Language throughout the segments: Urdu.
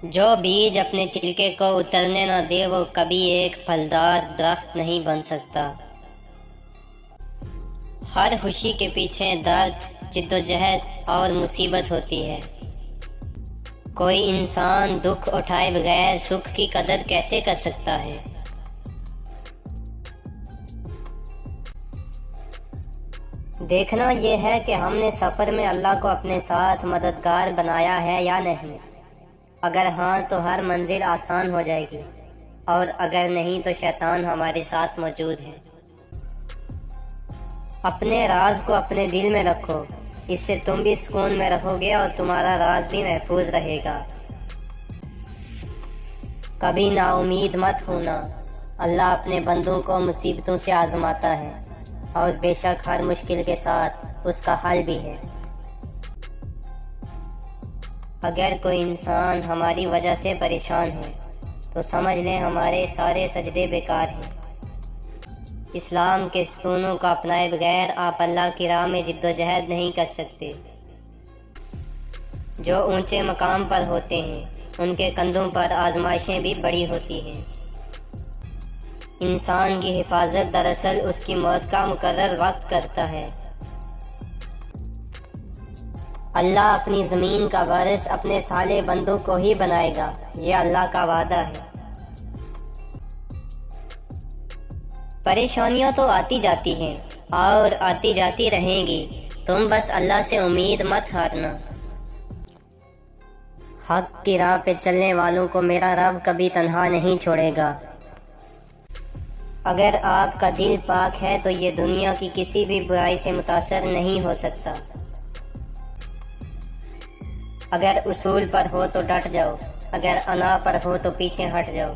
جو بیج اپنے چھلکے کو اترنے نہ دے وہ کبھی ایک پھلدار درخت نہیں بن سکتا۔ ہر خوشی کے پیچھے درد، جدوجہد اور مصیبت ہوتی ہے۔ کوئی انسان دکھ اٹھائے بغیر سکھ کی قدر کیسے کر سکتا ہے؟ دیکھنا یہ ہے کہ ہم نے سفر میں اللہ کو اپنے ساتھ مددگار بنایا ہے یا نہیں۔ اگر ہاں تو ہر منزل آسان ہو جائے گی، اور اگر نہیں تو شیطان ہمارے ساتھ موجود ہے۔ اپنے راز کو اپنے دل میں رکھو، اس سے تم بھی سکون میں رہو گے اور تمہارا راز بھی محفوظ رہے گا۔ کبھی نا امید مت ہونا، اللہ اپنے بندوں کو مصیبتوں سے آزماتا ہے، اور بے شک ہر مشکل کے ساتھ اس کا حل بھی ہے۔ اگر کوئی انسان ہماری وجہ سے پریشان ہے تو سمجھ لیں ہمارے سارے سجدے بیکار ہیں۔ اسلام کے ستونوں کو اپنائے بغیر آپ اللہ کی راہ میں جد و جہد نہیں کر سکتے۔ جو اونچے مقام پر ہوتے ہیں ان کے کندھوں پر آزمائشیں بھی بڑی ہوتی ہیں۔ انسان کی حفاظت دراصل اس کی موت کا مقرر وقت کرتا ہے۔ اللہ اپنی زمین کا وارث اپنے صالح بندوں کو ہی بنائے گا، یہ اللہ کا وعدہ ہے۔ پریشانیاں تو آتی جاتی ہیں اور آتی جاتی رہیں گی، تم بس اللہ سے امید مت ہارنا۔ حق کی راہ پہ چلنے والوں کو میرا رب کبھی تنہا نہیں چھوڑے گا۔ اگر آپ کا دل پاک ہے تو یہ دنیا کی کسی بھی برائی سے متاثر نہیں ہو سکتا۔ اگر اصول پر ہو تو ڈٹ جاؤ، اگر انا پر ہو تو پیچھے ہٹ جاؤ۔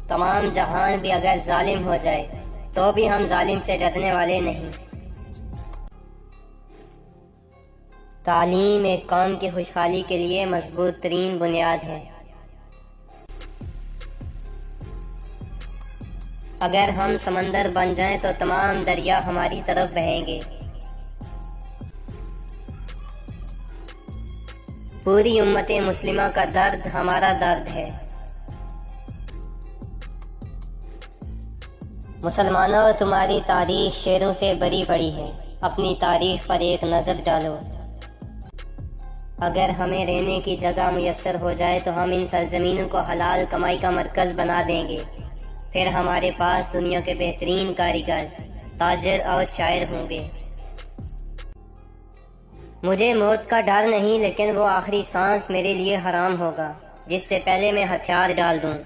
تمام جہان بھی اگر ظالم ہو جائے تو بھی ہم ظالم سے ڈرنے والے نہیں۔ تعلیم ایک قوم کی خوشحالی کے لیے مضبوط ترین بنیاد ہے۔ اگر ہم سمندر بن جائیں تو تمام دریا ہماری طرف بہیں گے۔ پوری امت مسلمہ کا درد ہمارا درد ہے۔ مسلمانوں، تمہاری تاریخ شیروں سے بری پڑی ہے، اپنی تاریخ پر ایک نظر ڈالو۔ اگر ہمیں رہنے کی جگہ میسر ہو جائے تو ہم ان سرزمینوں کو حلال کمائی کا مرکز بنا دیں گے۔ پھر ہمارے پاس دنیا کے بہترین کاریگر، تاجر اور شاعر ہوں گے۔ مجھے موت کا ڈر نہیں، لیکن وہ آخری سانس میرے لیے حرام ہوگا جس سے پہلے میں ہتھیار ڈال دوں۔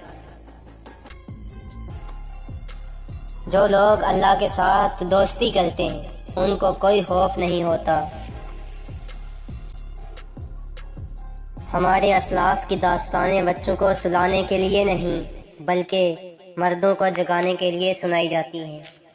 جو لوگ اللہ کے ساتھ دوستی کرتے ہیں ان کو کوئی خوف نہیں ہوتا۔ ہمارے اسلاف کی داستانیں بچوں کو سلانے کے لیے نہیں بلکہ مردوں کو جگانے کے لیے سنائی جاتی ہیں۔